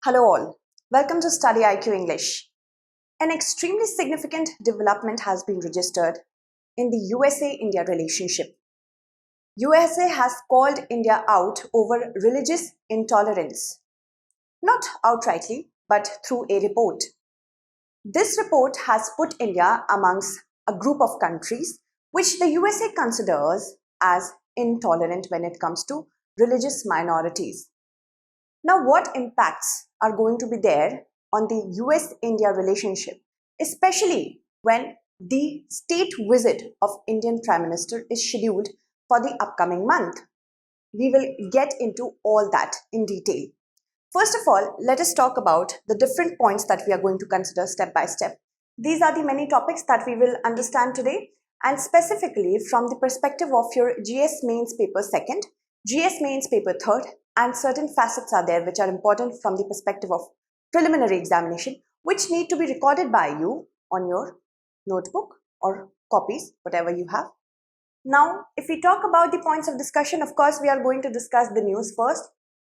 Hello all, welcome to StudyIQ English. An extremely significant development has been registered in the USA-India relationship. USA has called India out over religious intolerance, not outrightly, but through a report. This report has put India amongst a group of countries which the USA considers as intolerant when it comes to religious minorities. Now, what impacts are going to be there on the US-India relationship, especially when the state visit of Indian Prime Minister is scheduled for the upcoming month? We will get into all that in detail. First of all, let us talk about the different points that we are going to consider step by step. These are the many topics that we will understand today, and specifically from the perspective of your GS Mains paper 2nd, GS Mains paper 3rd, and certain facets are there which are important from the perspective of preliminary examination, which need to be recorded by you on your notebook or copies, whatever you have. Now, if we talk about the points of discussion, of course, we are going to discuss the news first.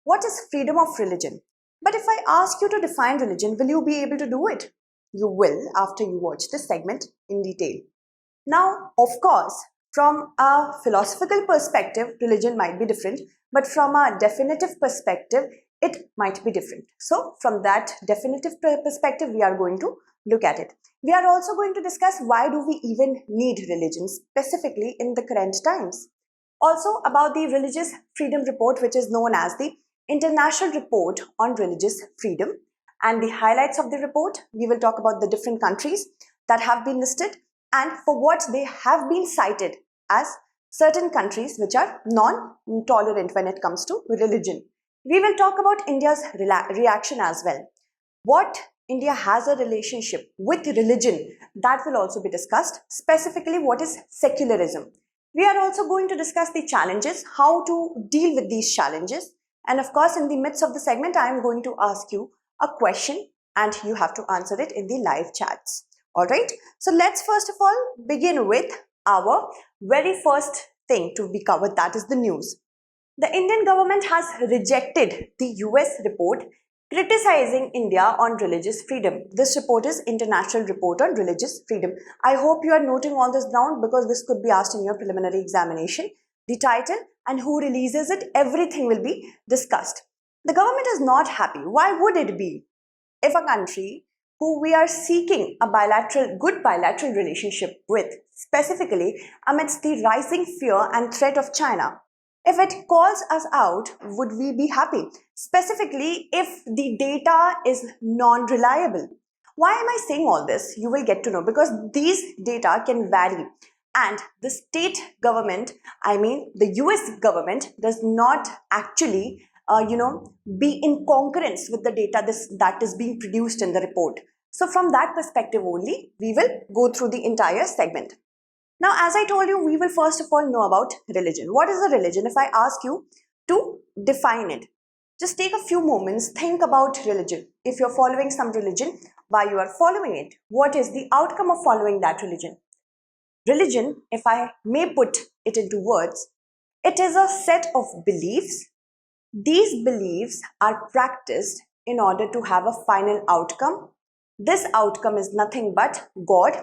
What is freedom of religion? But if I ask you to define religion, will you be able to do it? You will after you watch this segment in detail. Now, of course, from a philosophical perspective, religion might be different, but from a definitive perspective, it might be different. So, from that definitive perspective, we are going to look at it. We are also going to discuss why do we even need religion, specifically in the current times. Also, about the Religious Freedom Report, which is known as the International Report on Religious Freedom, and the highlights of the report. We will talk about the different countries that have been listed and for what they have been cited as certain countries which are non-tolerant when it comes to religion. We will talk about India's reaction as well. What India has a relationship with religion, that will also be discussed. Specifically, what is secularism? We are also going to discuss the challenges, how to deal with these challenges. And of course, in the midst of the segment, I am going to ask you a question and you have to answer it in the live chats. All right. So let's first of all begin with our very first thing to be covered, that is the news. The Indian government has rejected the US report criticizing India on religious freedom. This report is International Report on Religious Freedom. I hope you are noting all this down because this could be asked in your preliminary examination. The title and who releases it, everything will be discussed. The government is not happy. Why would it be? If a country who we are seeking a good bilateral relationship with, specifically amidst the rising fear and threat of China, if it calls us out, would we be happy? Specifically, if the data is non-reliable. Why am I saying all this? You will get to know because these data can vary. And the state government, I mean the US government, does not actually, be in concurrence with the data that is being produced in the report. So from that perspective only, we will go through the entire segment. Now, as I told you, we will first of all know about religion. What is a religion? If I ask you to define it, just take a few moments, think about religion. If you're following some religion, why you are following it? What is the outcome of following that religion? Religion, if I may put it into words, it is a set of beliefs. These beliefs are practiced in order to have a final outcome. This outcome is nothing but God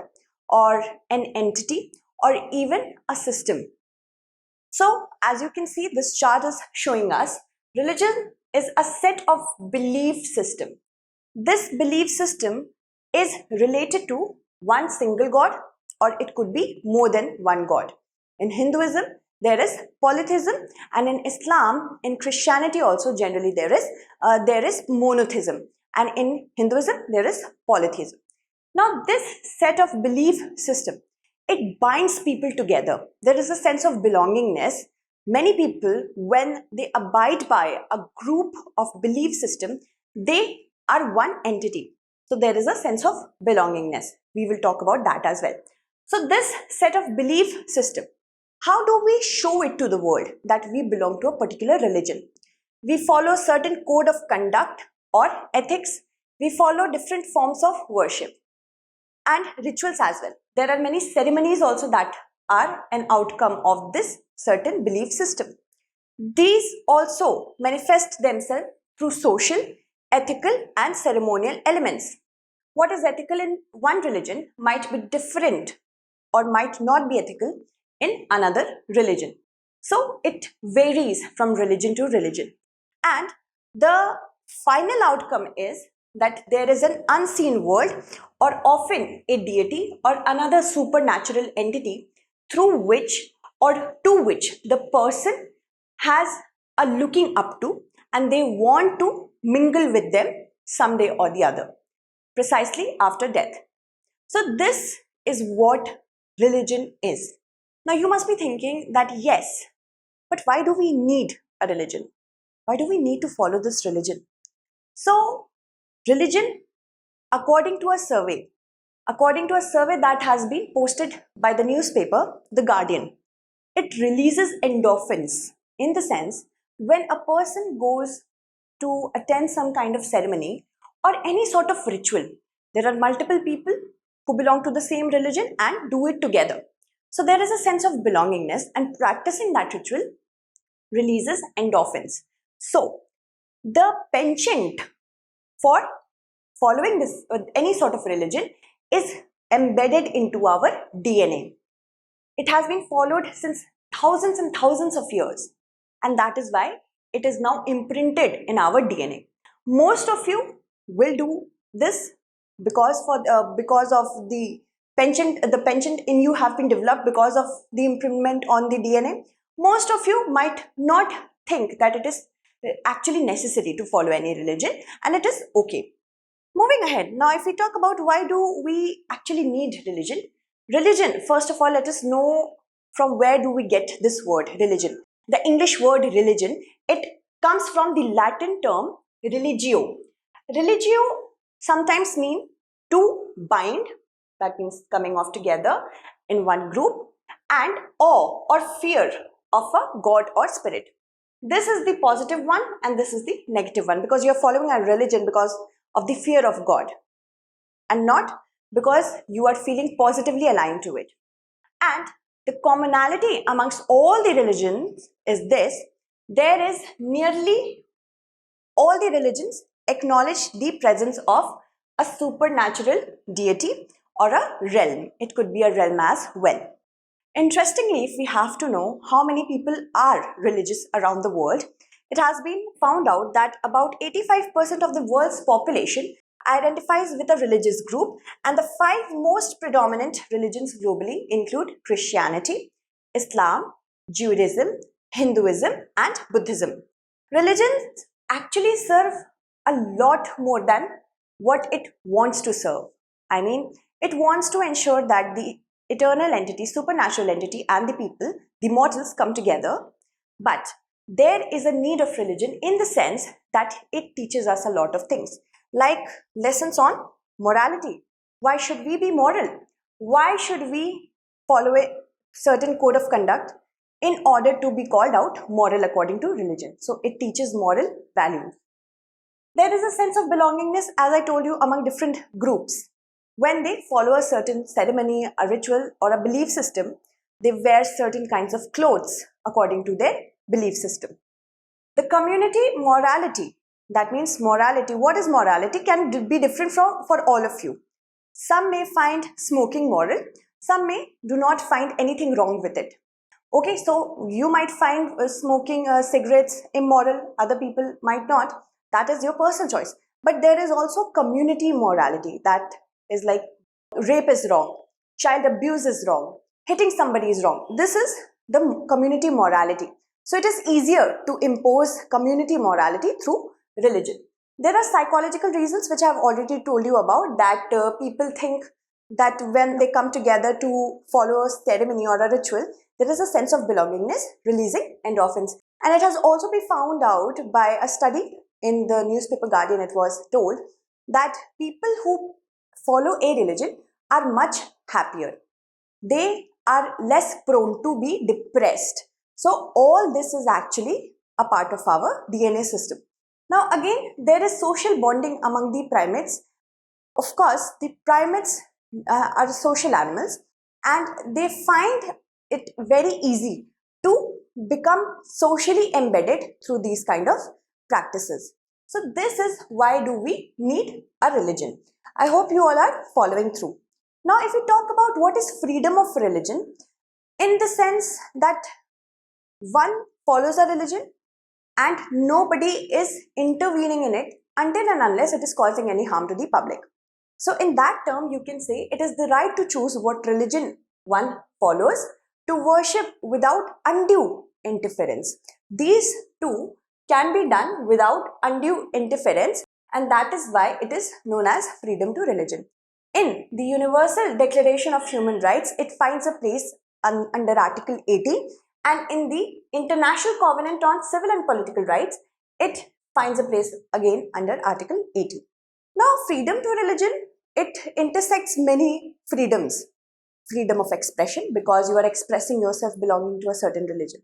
or an entity or even a system. So, as you can see, this chart is showing us religion is a set of belief system. This belief system is related to one single God, or it could be more than one God. In Hinduism, there is polytheism, and in Islam, in Christianity also generally there is monotheism, and in Hinduism there is polytheism. Now, this set of belief system, it binds people together. There is a sense of belongingness. Many people, when they abide by a group of belief system, they are one entity. So there is a sense of belongingness. We will talk about that as well. So this set of belief system, how do we show it to the world that we belong to a particular religion? We follow certain code of conduct or ethics. We follow different forms of worship and rituals as well. There are many ceremonies also that are an outcome of this certain belief system. These also manifest themselves through social, ethical and ceremonial elements. What is ethical in one religion might be different or might not be ethical in another religion. So it varies from religion to religion. And the final outcome is that there is an unseen world or often a deity or another supernatural entity through which or to which the person has a looking up to and they want to mingle with them someday or the other, precisely after death. So this is what religion is. Now you must be thinking that yes, but why do we need a religion? Why do we need to follow this religion? So religion, according to a survey, that has been posted by the newspaper The Guardian, it releases endorphins in the sense when a person goes to attend some kind of ceremony or any sort of ritual. There are multiple people who belong to the same religion and do it together. So there is a sense of belongingness, and practicing that ritual releases endorphins. So the penchant for following this any sort of religion is embedded into our DNA. It has been followed since thousands and thousands of years, and that is why it is now imprinted in our DNA. Most of you will do this because of the penchant in you have been developed because of the imprint on the DNA. Most of you might not think that it is actually necessary to follow any religion, and it is okay. Moving ahead, now if we talk about why do we actually need religion? Religion, first of all, let us know from where do we get this word religion. The English word religion, it comes from the Latin term religio. Religio sometimes mean to bind, that means coming off together in one group, and awe or fear of a god or spirit. This is the positive one and this is the negative one, because you are following a religion because of the fear of God and not because you are feeling positively aligned to it. And the commonality amongst all the religions is this: there is nearly all the religions acknowledge the presence of a supernatural deity or a realm. It could be a realm as well. Interestingly, if we have to know how many people are religious around the world, it has been found out that about 85% of the world's population identifies with a religious group, and the 5 most predominant religions globally include Christianity, Islam, Judaism, Hinduism, and Buddhism. Religions actually serve a lot more than what it wants to serve. I mean, it wants to ensure that the eternal entity, supernatural entity, and the people, the mortals, come together. But there is a need of religion in the sense that it teaches us a lot of things, like lessons on morality. Why should we be moral? Why should we follow a certain code of conduct in order to be called out moral according to religion? So it teaches moral values. There is a sense of belongingness, as I told you, among different groups. When they follow a certain ceremony, a ritual, or a belief system, they wear certain kinds of clothes according to their belief system. The community morality, that means morality. What is morality? Can be different for all of you. Some may find smoking moral, some may do not find anything wrong with it. Okay, so you might find smoking cigarettes immoral, other people might not. That is your personal choice. But there is also community morality, that is like rape is wrong, child abuse is wrong, hitting somebody is wrong. This is the community morality. So it is easier to impose community morality through religion. There are psychological reasons which I have already told you about, that people think that when they come together to follow a ceremony or a ritual, there is a sense of belongingness, releasing endorphins. And it has also been found out by a study in the newspaper Guardian. It was told that people who follow a religion are much happier. They are less prone to be depressed. So all this is actually a part of our DNA system. Now again, there is social bonding among the primates. Of course, the primates are social animals, and they find it very easy to become socially embedded through these kind of practices. So this is why do we need a religion. I hope you all are following through. Now if we talk about what is freedom of religion, in the sense that one follows a religion and nobody is intervening in it until and unless it is causing any harm to the public. So in that term, you can say it is the right to choose what religion one follows, to worship without undue interference. These two can be done without undue interference, and that is why it is known as freedom to religion. In the Universal Declaration of Human Rights, it finds a place under Article 80, and in the International Covenant on Civil and Political Rights, it finds a place again under Article 80. Now, freedom to religion, it intersects many freedoms. Freedom of expression, because you are expressing yourself belonging to a certain religion.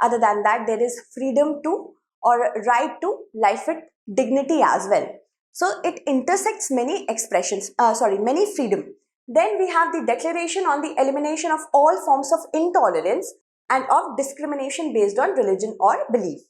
Other than that, there is freedom to or right to life with dignity as well. So it intersects many expressions, many freedom. Then we have the Declaration on the Elimination of all forms of intolerance and of discrimination based on religion or belief.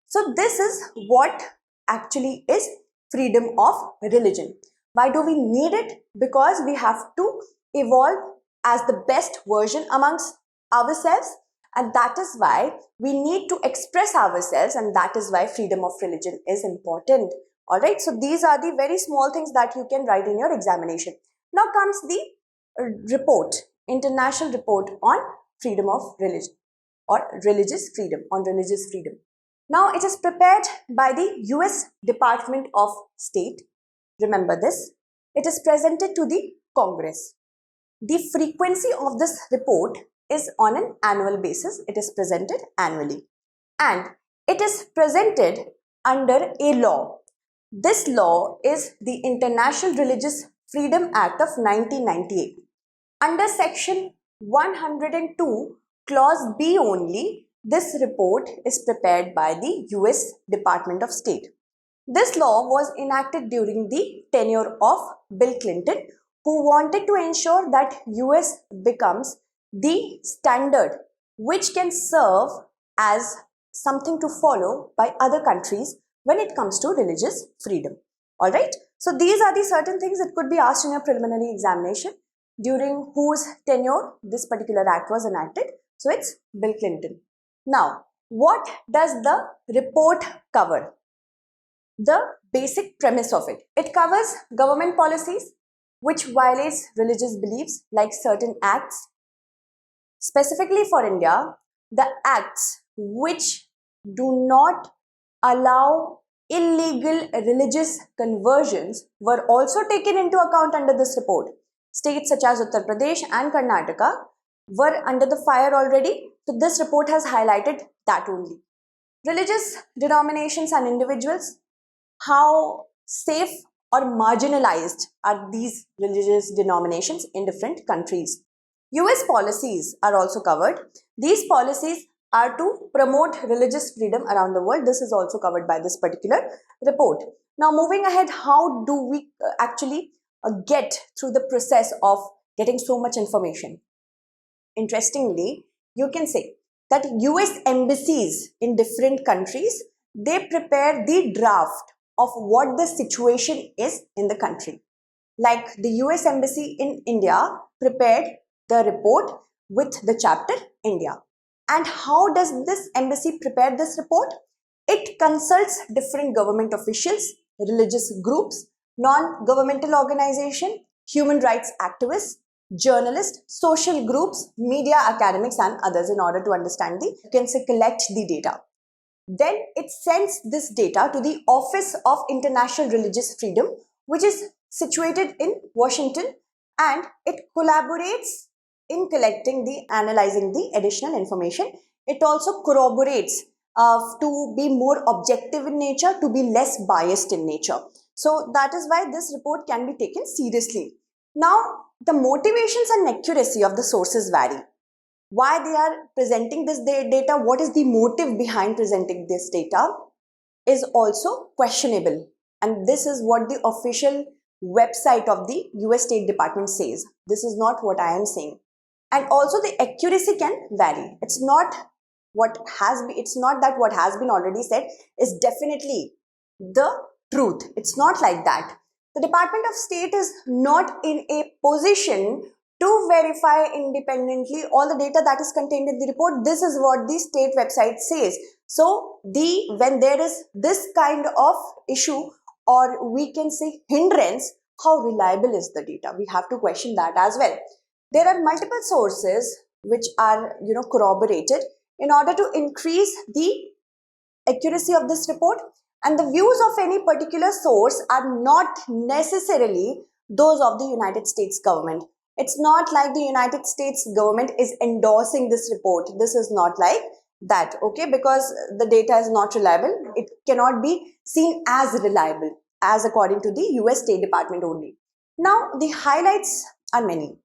So this is what actually is freedom of religion. Why do we need it? Because we have to evolve as the best version amongst ourselves, and that is why we need to express ourselves, and that is why freedom of religion is important. Alright, so these are the very small things that you can write in your examination. Now comes the report, international report on freedom of religion or religious freedom, on religious freedom. Now it is prepared by the US Department of State. Remember this. It is presented to the Congress. The frequency of this report is on an annual basis. It is presented annually. And it is presented under a law. This law is the International Religious Freedom Act of 1998. Under section 102, clause B only, this report is prepared by the US Department of State. This law was enacted during the tenure of Bill Clinton, who wanted to ensure that US becomes the standard which can serve as something to follow by other countries when it comes to religious freedom. Alright, so these are the certain things that could be asked in your preliminary examination. During whose tenure this particular act was enacted? So it's Bill Clinton. Now, what does the report cover? The basic premise of it. It covers government policies which violates religious beliefs, like certain acts. Specifically for India, the acts which do not allow illegal religious conversions were also taken into account under this report. States such as Uttar Pradesh and Karnataka were under the fire already, so this report has highlighted that only. Religious denominations and individuals, how safe or marginalized are these religious denominations in different countries. US policies are also covered. These policies are to promote religious freedom around the world. This is also covered by this particular report. Now moving ahead, how do we actually get through the process of getting so much information? Interestingly, you can say that US embassies in different countries, they prepare the draft of what the situation is in the country. Like the US Embassy in India prepared the report with the chapter India. And how does this embassy prepare this report? It consults different government officials, religious groups, non-governmental organizations, human rights activists, journalists, social groups, media, academics and others in order to understand you can say collect the data. Then it sends this data to the Office of International Religious Freedom, which is situated in Washington, and it collaborates in collecting analyzing the additional information. It also corroborates to be more objective in nature, to be less biased in nature. So that is why this report can be taken seriously. Now, the motivations and accuracy of the sources vary. Why they are presenting this data, what is the motive behind presenting this data is also questionable. And this is what the official website of the US State Department says. This is not what I am saying. And also the accuracy can vary. It's not that what has been already said is definitely the truth. It's not like that. The Department of State is not in a position to verify independently all the data that is contained in the report. This is what the state website says. So when there is this kind of issue, or we can say hindrance, how reliable is the data? We have to question that as well. There are multiple sources which are corroborated in order to increase the accuracy of this report, and the views of any particular source are not necessarily those of the United States government. It's not like the United States government is endorsing this report. This is not like that, okay, because the data is not reliable. It cannot be seen as reliable as according to the US State Department only. Now, the highlights are many.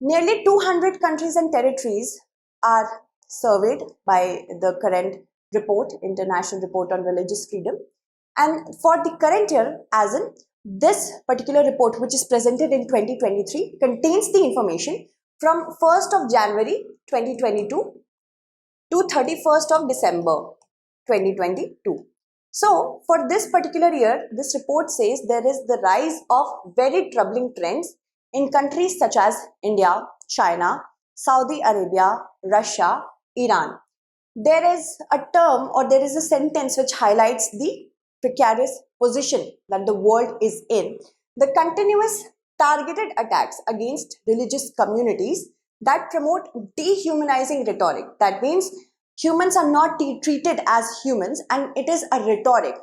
Nearly 200 countries and territories are surveyed by the current report, International Report on Religious Freedom. And for the current year, as in this particular report, which is presented in 2023, contains the information from 1st of January 2022 to 31st of December 2022. So, for this particular year, this report says there is the rise of very troubling trends in countries such as India, China, Saudi Arabia, Russia, Iran. There is a term, or there is a sentence which highlights the precarious position that the world is in. The continuous targeted attacks against religious communities that promote dehumanizing rhetoric. That means humans are not treated as humans, and it is a rhetoric.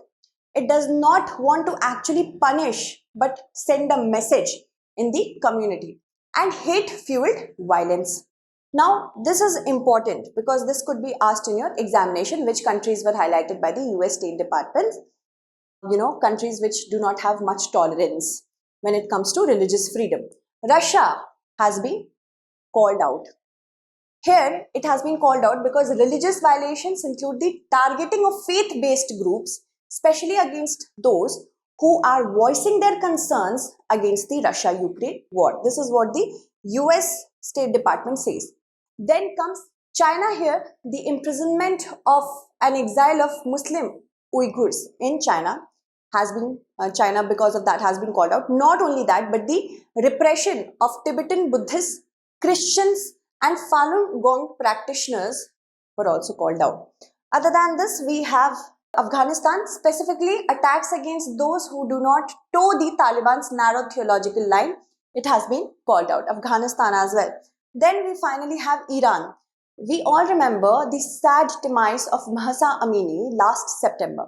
It does not want to actually punish but send a message in the community, and hate-fueled violence. Now, this is important because this could be asked in your examination, which countries were highlighted by the US State Department. Countries which do not have much tolerance when it comes to religious freedom. Russia has been called out. Here, it has been called out because religious violations include the targeting of faith-based groups, especially against those who are voicing their concerns against the Russia-Ukraine war. This is what the US State Department says. Then comes China here. The imprisonment of an exile of Muslim Uyghurs in China has been, because of that has been called out. Not only that, but the repression of Tibetan Buddhists, Christians and Falun Gong practitioners were also called out. Other than this, we have Afghanistan, specifically attacks against those who do not toe the Taliban's narrow theological line. It has been called out. Afghanistan as well. Then we finally have Iran. We all remember the sad demise of Mahsa Amini last September,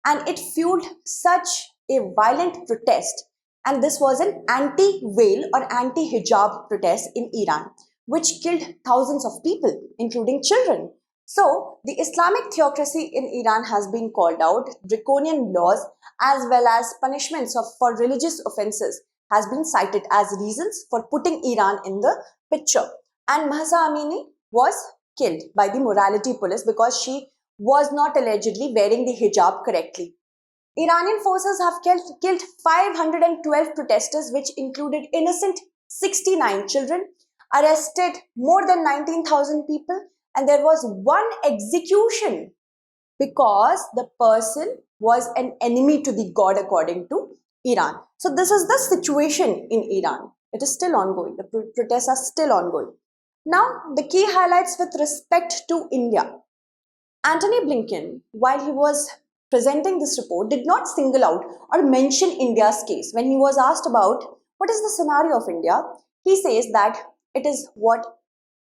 and it fueled such a violent protest, and this was an anti-veil or anti-hijab protest in Iran, which killed thousands of people, including children. So, the Islamic theocracy in Iran has been called out. Draconian laws as well as punishments for religious offences has been cited as reasons for putting Iran in the picture. And Mahsa Amini was killed by the morality police because she was not allegedly wearing the hijab correctly. Iranian forces have killed 512 protesters, which included innocent 69 children, arrested more than 19,000 people, and there was one execution because the person was an enemy to the God according to Iran. So this is the situation in Iran. It is still ongoing. The protests are still ongoing. Now, the key highlights with respect to India. Antony Blinken, while he was presenting this report, did not single out or mention India's case. When he was asked about what is the scenario of India, he says that it is what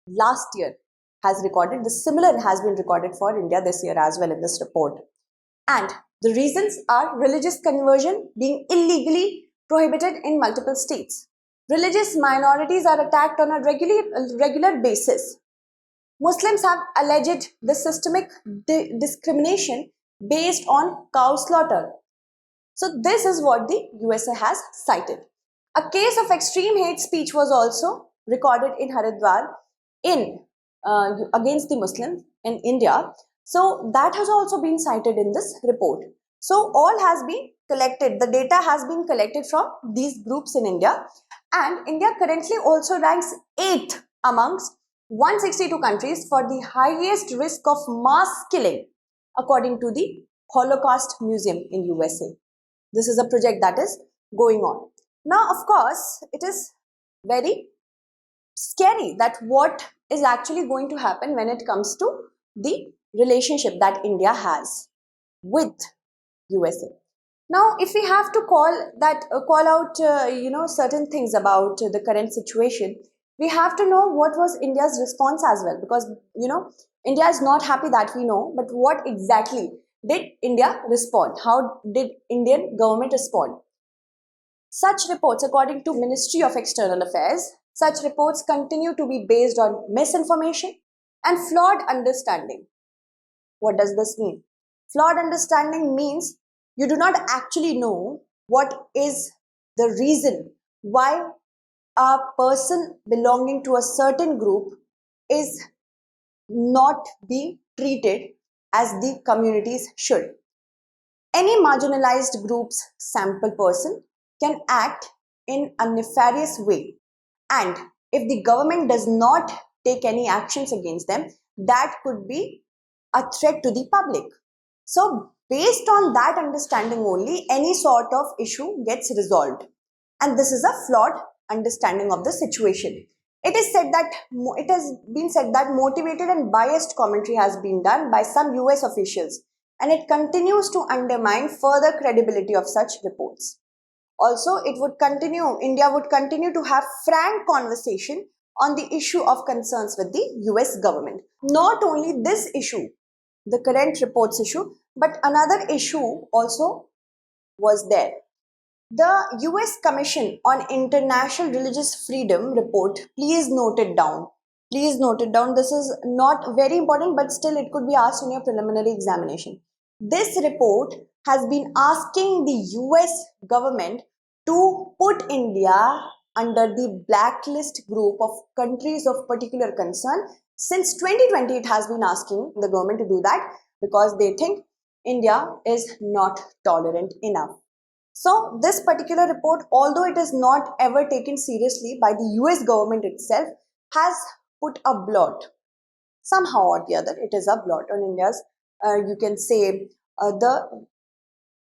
last year has recorded. The similar has been recorded for India this year as well in this report. And the reasons are religious conversion being illegally prohibited in multiple states. Religious minorities are attacked on a regular basis. Muslims have alleged the systemic discrimination based on cow slaughter. So this is what the USA has cited. A case of extreme hate speech was also recorded in Haridwar against the Muslims in India. So that has also been cited in this report. So all has been collected. The data has been collected from these groups in India. And India currently also ranks 8th amongst 162 countries for the highest risk of mass killing according to the Holocaust Museum in USA. This is a project that is going on. Now, of course, it is very scary that what is actually going to happen when it comes to the relationship that India has with USA. Now, if we have to call out, certain things about the current situation, we have to know what was India's response as well, because India is not happy, that we know, but what exactly did India respond? How did Indian government respond? Such reports, according to Ministry of External Affairs, such reports continue to be based on misinformation and flawed understanding. What does this mean? Flawed understanding means you do not actually know what is the reason why a person belonging to a certain group is not be treated as the communities should. Any marginalized group's sample person can act in a nefarious way, and if the government does not take any actions against them, that could be a threat to the public. So, based on that understanding only, any sort of issue gets resolved. And this is a flawed understanding of the situation. It has been said that motivated and biased commentary has been done by some US officials, and it continues to undermine further credibility of such reports. Also, India would continue to have frank conversation on the issue of concerns with the US government. Not only this issue, the current reports issue, but another issue also was there. The US Commission on International Religious Freedom report, please note it down. Please note it down. This is not very important, but still it could be asked in your preliminary examination. This report has been asking the US government to put India under the blacklist group of countries of particular concern. Since 2020, it has been asking the government to do that because they think India is not tolerant enough. So this particular report, although it is not ever taken seriously by the US government itself, has put a blot. Somehow or the other, it is a blot on India's, you can say, the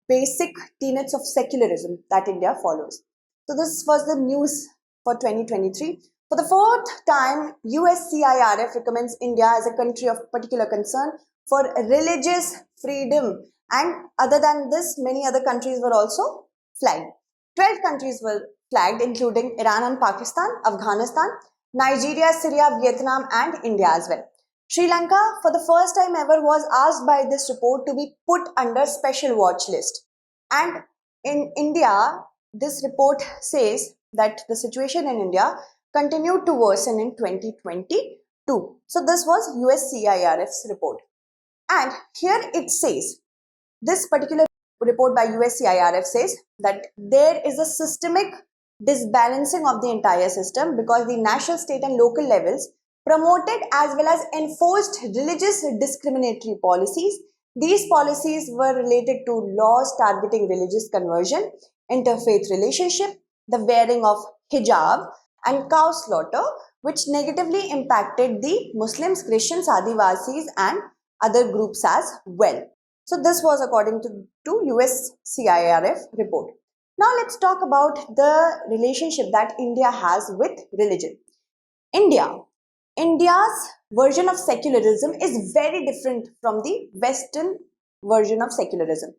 basic tenets of secularism that India follows. So this was the news for 2023. For the fourth time, USCIRF recommends India as a country of particular concern for religious freedom. And other than this, many other countries were also flagged. 12 countries were flagged, including Iran and Pakistan, Afghanistan, Nigeria, Syria, Vietnam, and India as well. Sri Lanka, for the first time ever, was asked by this report to be put under special watch list. And in India, this report says that the situation in India continued to worsen in 2022. So this was USCIRF's report. And here it says, this particular report by USCIRF says that there is a systemic disbalancing of the entire system because the national, state and local levels promoted as well as enforced religious discriminatory policies. These policies were related to laws targeting religious conversion, interfaith relationship, the wearing of hijab and cow slaughter, which negatively impacted the Muslims, Christians, Adivasis and other groups as well. So this was according to USCIRF report. Now let's talk about the relationship that India has with religion. India's version of secularism is very different from the Western version of secularism.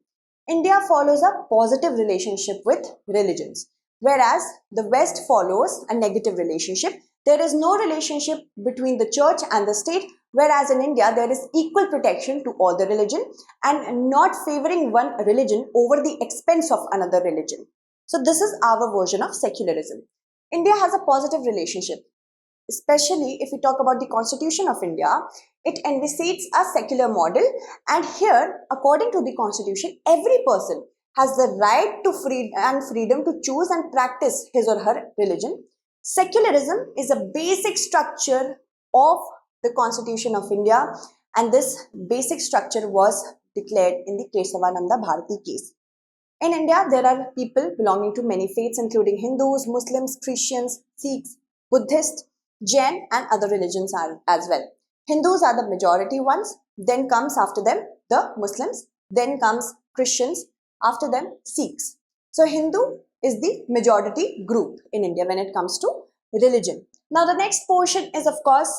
India follows a positive relationship with religions, whereas the West follows a negative relationship. There is no relationship between the church and the state, whereas in India there is equal protection to all the religion and not favoring one religion over the expense of another religion. So this is our version of secularism. India has a positive relationship. Especially if we talk about the Constitution of India, it envisages a secular model, and here, according to the Constitution, every person has the right to freedom to choose and practice his or her religion. Secularism is a basic structure of the Constitution of India, and this basic structure was declared in the Kesavananda Bharati case. In India, there are people belonging to many faiths, including Hindus, Muslims, Christians, Sikhs, Buddhists, Jain and other religions are as well. Hindus are the majority ones, then comes after them the Muslims then comes Christians, after them Sikhs. So Hindu is the majority group in India when it comes to religion. Now the next portion is of course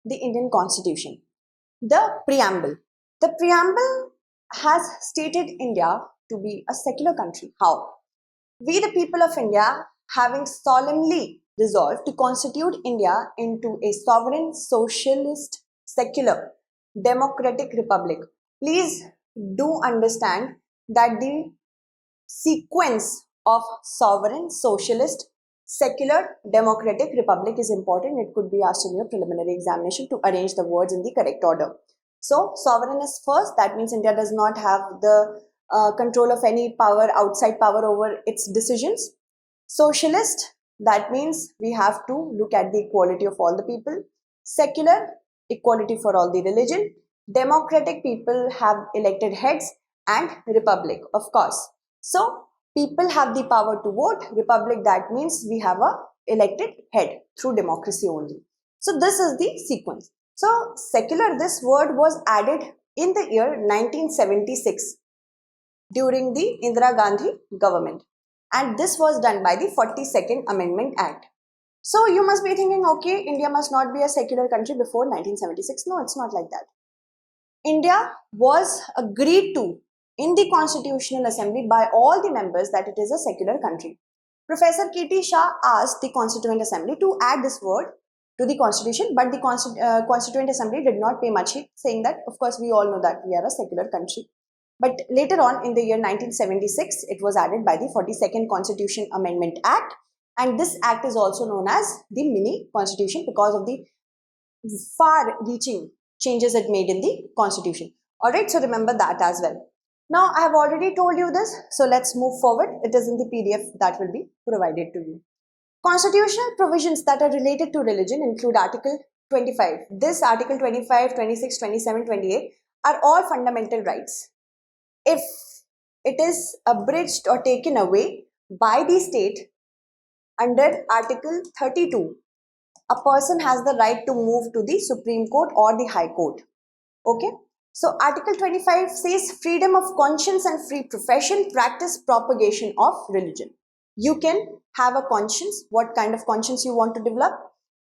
the Indian Constitution. The preamble. The preamble has stated India to be a secular country. How? We, the people of India, having solemnly resolved to constitute India into a sovereign, socialist, secular, democratic republic. Please do understand that the sequence of sovereign, socialist, secular, democratic republic is important. It could be asked in your preliminary examination to arrange the words in the correct order. So, sovereign is first. That means India does not have the control of any power, outside power over its decisions. Socialist, that means we have to look at the equality of all the people. Secular, equality for all the religion. Democratic, people have elected heads, and republic, of course. So, people have the power to vote. Republic, that means we have a elected head through democracy only. So, this is the sequence. So, secular, this word was added in the year 1976 during the Indira Gandhi government. And this was done by the 42nd Amendment Act. So, you must be thinking, okay, India must not be a secular country before 1976. No, it's not like that. India was agreed to in the Constitutional Assembly by all the members that it is a secular country. Professor K.T. Shah asked the Constituent Assembly to add this word to the Constitution, but the Constituent Assembly did not pay much heed, saying that, of course, we all know that we are a secular country. But later on, in the year 1976, it was added by the 42nd Constitution Amendment Act, and this act is also known as the mini constitution because of the far-reaching changes it made in the constitution. Alright, so remember that as well. Now, I have already told you this, so let's move forward. It is in the PDF that will be provided to you. Constitutional provisions that are related to religion include Article 25. This Article 25, 26, 27, 28 are all fundamental rights. If it is abridged or taken away by the state under Article 32, a person has the right to move to the Supreme Court or the High Court. Okay. So Article 25 says freedom of conscience and free profession, practice, propagation of religion. You can have a conscience. What kind of conscience you want to develop?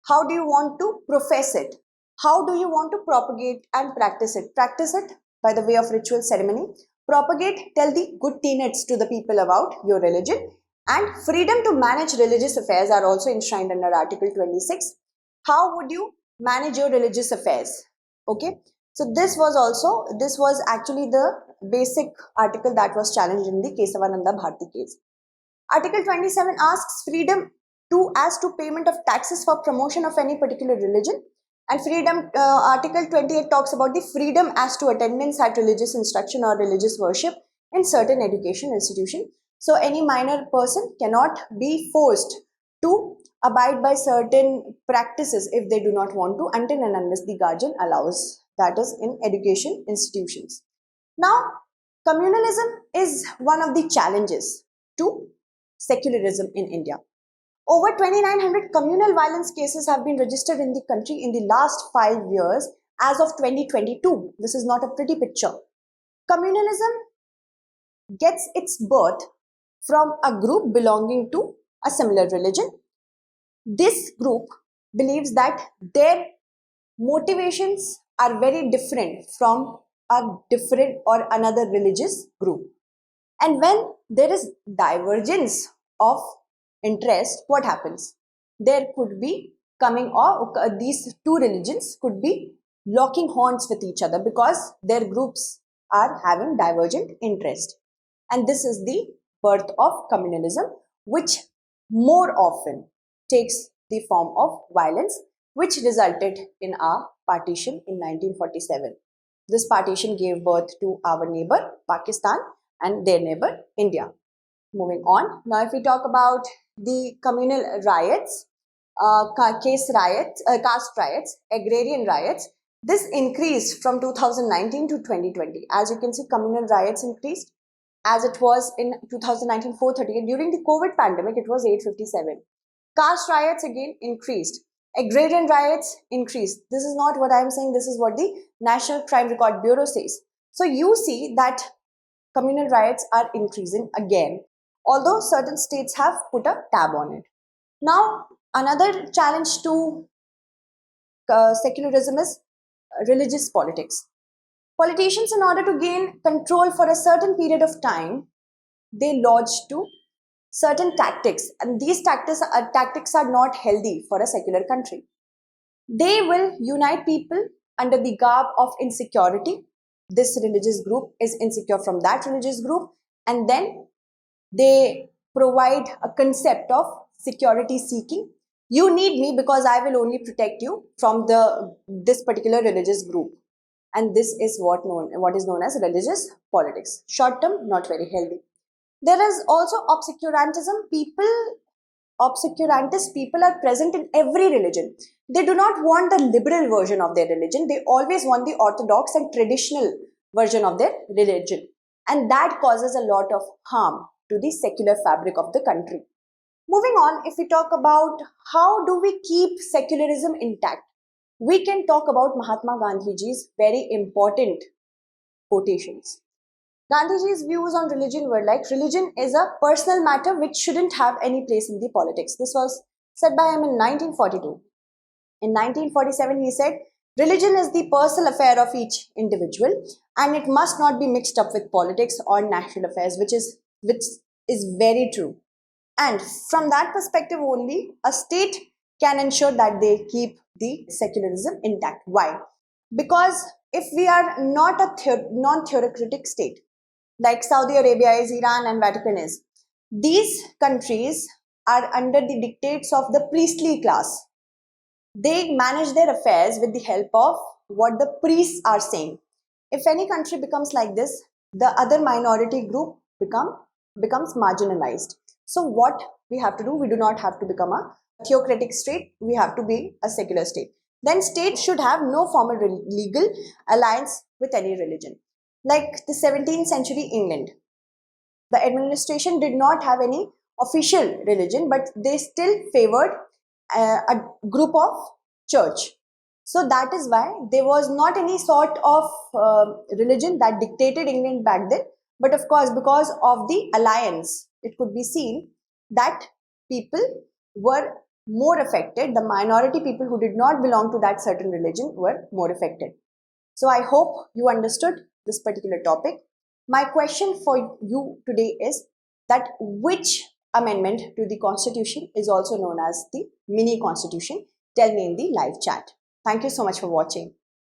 How do you want to profess it? How do you want to propagate and practice it? Practice it by the way of ritual ceremony. Propagate, tell the good tenets to the people about your religion. And freedom to manage religious affairs are also enshrined under Article 26. How would you manage your religious affairs? Okay. So this was actually the basic article that was challenged in the Kesavananda Bharati case. Article 27 asks freedom as to payment of taxes for promotion of any particular religion. And freedom, Article 28 talks about the freedom as to attendance at religious instruction or religious worship in certain education institution. So any minor person cannot be forced to abide by certain practices if they do not want to, until and unless the guardian allows. That is in education institutions. Now, communalism is one of the challenges to secularism in India. Over 2,900 communal violence cases have been registered in the country in the last 5 years as of 2022. This is not a pretty picture. Communalism gets its birth from a group belonging to a similar religion. This group believes that their motivations are very different from a different or another religious group. And when there is divergence of interest, what happens? There could be these two religions could be locking horns with each other because their groups are having divergent interest. And this is the birth of communalism, which more often takes the form of violence, which resulted in our partition in 1947. This partition gave birth to our neighbor Pakistan and their neighbor India. Moving on. Now, if we talk about the communal riots, caste riots, agrarian riots, this increased from 2019 to 2020. As you can see, communal riots increased. As it was in 2019, 438. During the COVID pandemic, it was 857. Caste riots again increased. Agrarian riots increased. This is not what I am saying. This is what the National Crime Record Bureau says. So you see that communal riots are increasing again, although certain states have put a tab on it. Now, another challenge to secularism is religious politics. Politicians, in order to gain control for a certain period of time, they lodge to certain tactics, and these tactics are not healthy for a secular country. They will unite people under the garb of insecurity. This religious group is insecure from that religious group, and then they provide a concept of security seeking. You need me because I will only protect you from this particular religious group. And this is what is known as religious politics. Short term, not very healthy. There is also obscurantism. Obscurantist people are present in every religion. They do not want the liberal version of their religion. They always want the orthodox and traditional version of their religion. And that causes a lot of harm to the secular fabric of the country. Moving on, if we talk about how do we keep secularism intact, we can talk about Mahatma Gandhiji's very important quotations. Gandhiji's views on religion were like, religion is a personal matter which shouldn't have any place in the politics. This was said by him in 1942. In 1947, he said, religion is the personal affair of each individual and it must not be mixed up with politics or national affairs, which is very true. And from that perspective only, a state can ensure that they keep the secularism intact. Why? Because if we are not a non-theocratic state, like Saudi Arabia is, Iran and Vatican is, these countries are under the dictates of the priestly class. They manage their affairs with the help of what the priests are saying. If any country becomes like this, the other minority group becomes marginalized. So what we have to do, we do not have to become a theocratic state, we have to be a secular state. Then states should have no formal legal alliance with any religion. Like the 17th century England, the administration did not have any official religion, but they still favored a group of church. So that is why there was not any sort of religion that dictated England back then. But of course, because of the alliance, it could be seen that people were more affected. The minority people who did not belong to that certain religion were more affected. So I hope you understood this particular topic. My question for you today is that which amendment to the Constitution is also known as the mini Constitution? Tell me in the live chat. Thank you so much for watching.